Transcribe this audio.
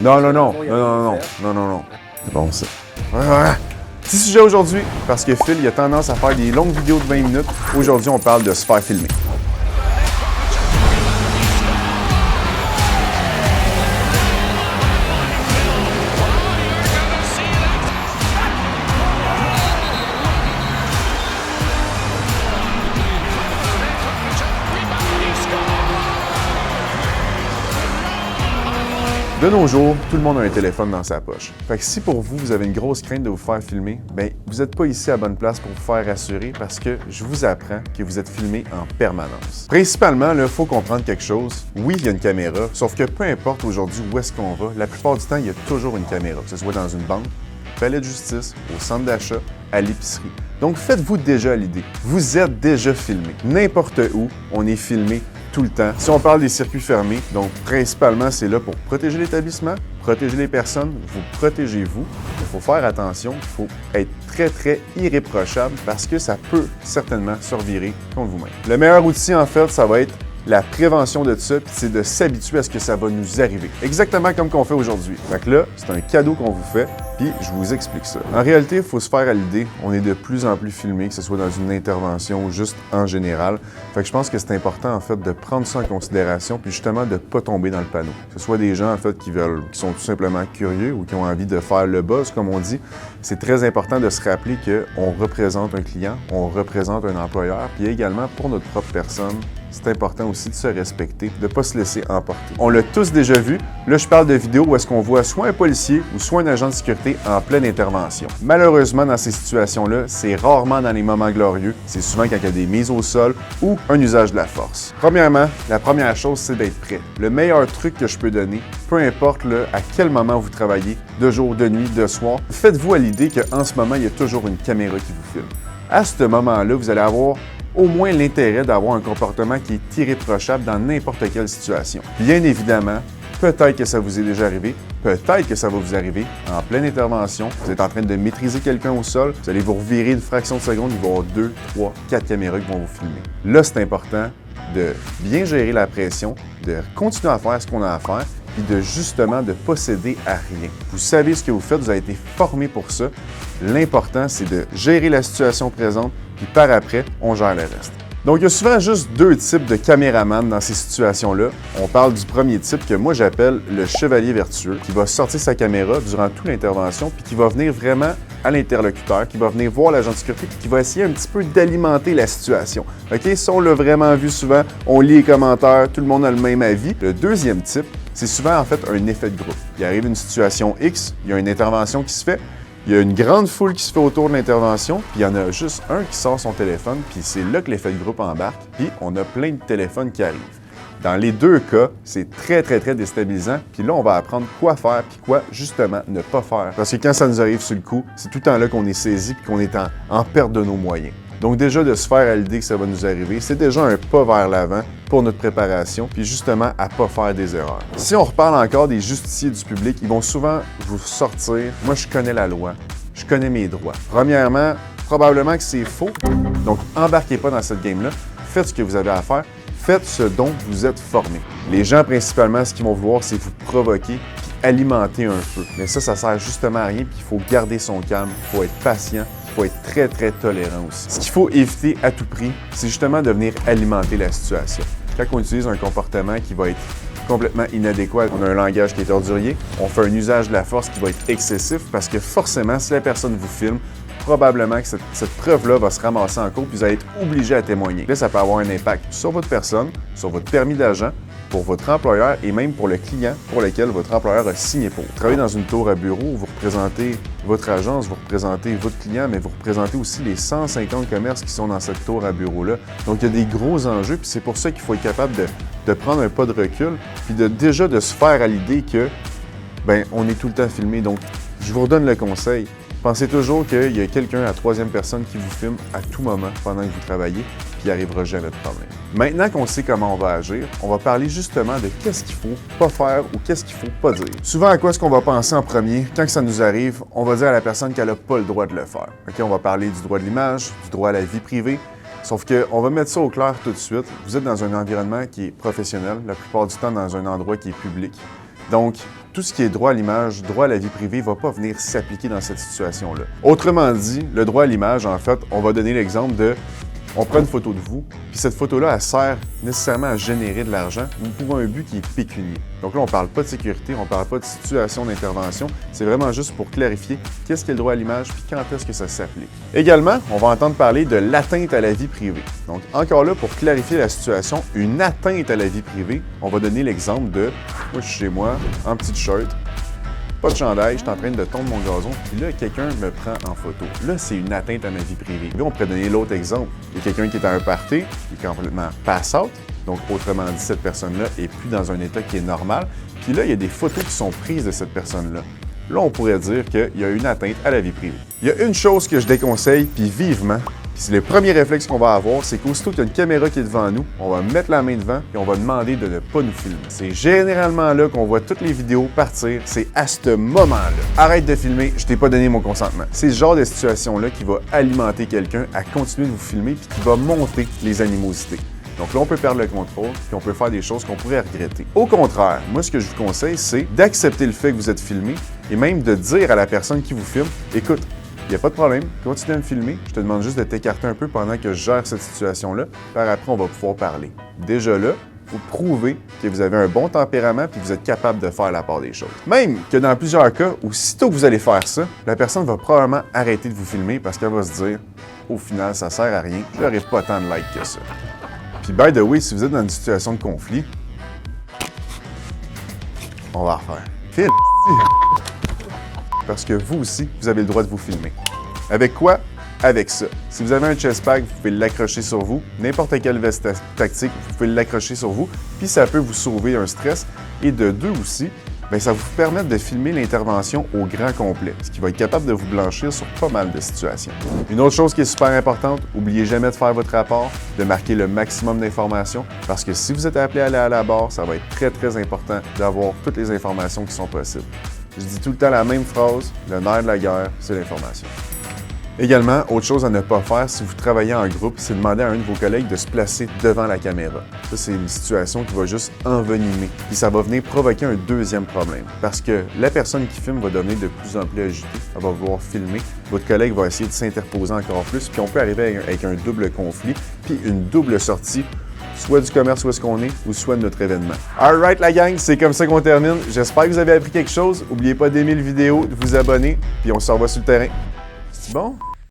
Non, non, non, non, non, non, non, non, non. C'est bon, ça. Petit sujet aujourd'hui, parce que Phil, il a tendance à faire des longues vidéos de 20 minutes. Aujourd'hui, on parle de se faire filmer. De nos jours, tout le monde a un téléphone dans sa poche. Fait que si pour vous, vous avez une grosse crainte de vous faire filmer, bien, vous n'êtes pas ici à bonne place pour vous faire rassurer parce que je vous apprends que vous êtes filmé en permanence. Principalement, il faut comprendre quelque chose. Oui, il y a une caméra, sauf que peu importe aujourd'hui où est-ce qu'on va, la plupart du temps, il y a toujours une caméra, que ce soit dans une banque, au palais de justice, au centre d'achat, à l'épicerie. Donc, faites-vous déjà l'idée. Vous êtes déjà filmé. N'importe où, on est filmé tout le temps. Si on parle des circuits fermés, donc principalement, c'est là pour protéger l'établissement, protéger les personnes, vous protégez vous. Il faut faire attention, il faut être très irréprochable parce que ça peut certainement se revirer contre vous-même. Le meilleur outil, en fait, ça va être la prévention de ça, puis c'est de s'habituer à ce que ça va nous arriver. Exactement comme qu'on fait aujourd'hui. Fait que là, c'est un cadeau qu'on vous fait, puis je vous explique ça. En réalité, il faut se faire à l'idée, on est de plus en plus filmé, que ce soit dans une intervention ou juste en général. Fait que je pense que c'est important, en fait, de prendre ça en considération, puis justement de ne pas tomber dans le panneau. Que ce soit des gens, en fait, qui sont tout simplement curieux ou qui ont envie de faire le buzz, comme on dit. C'est très important de se rappeler qu'on représente un client, on représente un employeur, puis également pour notre propre personne, c'est important aussi de se respecter, de ne pas se laisser emporter. On l'a tous déjà vu. Là, je parle de vidéos où est-ce qu'on voit soit un policier ou soit un agent de sécurité en pleine intervention. Malheureusement, dans ces situations-là, c'est rarement dans les moments glorieux. C'est souvent quand il y a des mises au sol ou un usage de la force. Premièrement, la première chose, c'est d'être prêt. Le meilleur truc que je peux donner, peu importe à quel moment vous travaillez, de jour, de nuit, de soir, faites-vous à l'idée qu'en ce moment, il y a toujours une caméra qui vous filme. À ce moment-là, vous allez avoir au moins l'intérêt d'avoir un comportement qui est irréprochable dans n'importe quelle situation. Bien évidemment, peut-être que ça vous est déjà arrivé, peut-être que ça va vous arriver en pleine intervention. Vous êtes en train de maîtriser quelqu'un au sol, vous allez vous revirer une fraction de seconde, il va y avoir 2, 3, 4 caméras qui vont vous filmer. Là, c'est important de bien gérer la pression, de continuer à faire ce qu'on a à faire, puis de justement de pas céder à rien. Vous savez ce que vous faites, vous avez été formé pour ça. L'important, c'est de gérer la situation présente, puis par après, on gère le reste. Donc, il y a souvent juste deux types de caméramans dans ces situations-là. On parle du premier type que moi j'appelle le chevalier vertueux, qui va sortir sa caméra durant toute l'intervention, puis qui va venir vraiment à l'interlocuteur, qui va venir voir l'agent de sécurité, puis qui va essayer un petit peu d'alimenter la situation. OK? Ça, on l'a vraiment vu souvent, on lit les commentaires, tout le monde a le même avis. Le deuxième type, c'est souvent en fait un effet de groupe. Il arrive une situation X, il y a une intervention qui se fait, il y a une grande foule qui se fait autour de l'intervention, puis il y en a juste un qui sort son téléphone, puis c'est là que l'effet de groupe embarque, puis on a plein de téléphones qui arrivent. Dans les deux cas, c'est très déstabilisant, puis là, on va apprendre quoi faire, puis quoi, justement, ne pas faire. Parce que quand ça nous arrive sur le coup, c'est tout le temps là qu'on est saisi, puis qu'on est en perte de nos moyens. Donc déjà, de se faire à l'idée que ça va nous arriver, c'est déjà un pas vers l'avant pour notre préparation, puis justement, à ne pas faire des erreurs. Si on reparle encore des justiciers du public, ils vont souvent vous sortir « Moi, je connais la loi, je connais mes droits ». Premièrement, probablement que c'est faux, donc embarquez pas dans cette game-là, faites ce que vous avez à faire, faites ce dont vous êtes formé. Les gens, principalement, ce qu'ils vont vouloir, c'est vous provoquer, puis alimenter un peu. Mais ça sert justement à rien, puis il faut garder son calme, il faut être patient, il faut être très tolérant aussi. Ce qu'il faut éviter à tout prix, c'est justement de venir alimenter la situation. Quand on utilise un comportement qui va être complètement inadéquat, on a un langage qui est ordurier, on fait un usage de la force qui va être excessif parce que forcément, si la personne vous filme, probablement que cette preuve-là va se ramasser en cours puis vous allez être obligé à témoigner. Là, ça peut avoir un impact sur votre personne, sur votre permis d'agent, pour votre employeur et même pour le client pour lequel votre employeur a signé pour. Vous travaillez dans une tour à bureau, vous représentez votre agence, vous représentez votre client, mais vous représentez aussi les 150 commerces qui sont dans cette tour à bureau-là. Donc, il y a des gros enjeux, puis c'est pour ça qu'il faut être capable de prendre un pas de recul, puis déjà de se faire à l'idée que, on est tout le temps filmé. Donc, je vous redonne le conseil. Pensez toujours qu'il y a quelqu'un à troisième personne qui vous filme à tout moment pendant que vous travaillez, puis il n'arrivera jamais de problème. Maintenant qu'on sait comment on va agir, on va parler justement de qu'est-ce qu'il faut pas faire ou qu'est-ce qu'il faut pas dire. Souvent, à quoi est-ce qu'on va penser en premier? Quand ça nous arrive, on va dire à la personne qu'elle n'a pas le droit de le faire. OK, on va parler du droit de l'image, du droit à la vie privée. Sauf qu'on va mettre ça au clair tout de suite. Vous êtes dans un environnement qui est professionnel, la plupart du temps dans un endroit qui est public. Donc, tout tout ce qui est droit à l'image, droit à la vie privée ne va pas venir s'appliquer dans cette situation-là. Autrement dit, le droit à l'image, en fait, on va donner l'exemple de on prend une photo de vous, puis cette photo-là, elle sert nécessairement à générer de l'argent ou pour un but qui est pécunier. Donc là, on ne parle pas de sécurité, on ne parle pas de situation d'intervention, c'est vraiment juste pour clarifier qu'est-ce qu'est le droit à l'image puis quand est-ce que ça s'applique. Également, on va entendre parler de l'atteinte à la vie privée. Donc encore là, pour clarifier la situation, une atteinte à la vie privée, on va donner l'exemple de moi, je suis chez moi, en petite shirt, pas de chandail, je suis en train de tondre mon gazon, puis là, quelqu'un me prend en photo. Là, c'est une atteinte à ma vie privée. Là, on pourrait donner l'autre exemple. Il y a quelqu'un qui est à un party, qui est complètement pass-out, donc autrement dit, cette personne-là n'est plus dans un état qui est normal, puis là, il y a des photos qui sont prises de cette personne-là. Là, on pourrait dire qu'il y a une atteinte à la vie privée. Il y a une chose que je déconseille, puis vivement, c'est le premier réflexe qu'on va avoir, c'est qu'aussitôt qu'il y a une caméra qui est devant nous, on va mettre la main devant et on va demander de ne pas nous filmer. C'est généralement là qu'on voit toutes les vidéos partir, c'est à ce moment-là. Arrête de filmer, je t'ai pas donné mon consentement. C'est ce genre de situation-là qui va alimenter quelqu'un à continuer de vous filmer puis qui va monter les animosités. Donc là, on peut perdre le contrôle puis on peut faire des choses qu'on pourrait regretter. Au contraire, moi, ce que je vous conseille, c'est d'accepter le fait que vous êtes filmé et même de dire à la personne qui vous filme, écoute, il n'y a pas de problème, continue à me filmer, je te demande juste de t'écarter un peu pendant que je gère cette situation-là, par après on va pouvoir parler. Déjà là, vous prouvez que vous avez un bon tempérament puis vous êtes capable de faire la part des choses. Même que dans plusieurs cas, aussitôt que vous allez faire ça, la personne va probablement arrêter de vous filmer parce qu'elle va se dire, au final, ça sert à rien, je n'aurai pas tant de likes que ça. Puis by the way, si vous êtes dans une situation de conflit, on va refaire. Phil, parce que vous aussi, vous avez le droit de vous filmer. Avec quoi? Avec ça. Si vous avez un chest pack, vous pouvez l'accrocher sur vous. N'importe quelle veste tactique, vous pouvez l'accrocher sur vous. Puis ça peut vous sauver un stress. Et de deux aussi, bien, ça va vous permettre de filmer l'intervention au grand complet, ce qui va être capable de vous blanchir sur pas mal de situations. Une autre chose qui est super importante, n'oubliez jamais de faire votre rapport, de marquer le maximum d'informations, parce que si vous êtes appelé à aller à la barre, ça va être très, très important d'avoir toutes les informations qui sont possibles. Je dis tout le temps la même phrase, le nerf de la guerre, c'est l'information. Également, autre chose à ne pas faire si vous travaillez en groupe, c'est demander à un de vos collègues de se placer devant la caméra. Ça, c'est une situation qui va juste envenimer. Puis ça va venir provoquer un deuxième problème. Parce que la personne qui filme va devenir de plus en plus agitée. Elle va vouloir filmer. Votre collègue va essayer de s'interposer encore plus. Puis on peut arriver avec un double conflit, puis une double sortie, soit du commerce où est-ce qu'on est, ou soit de notre événement. Alright la gang, c'est comme ça qu'on termine. J'espère que vous avez appris quelque chose. N'oubliez pas d'aimer la vidéo, de vous abonner, puis on se revoit sur le terrain. C'est bon?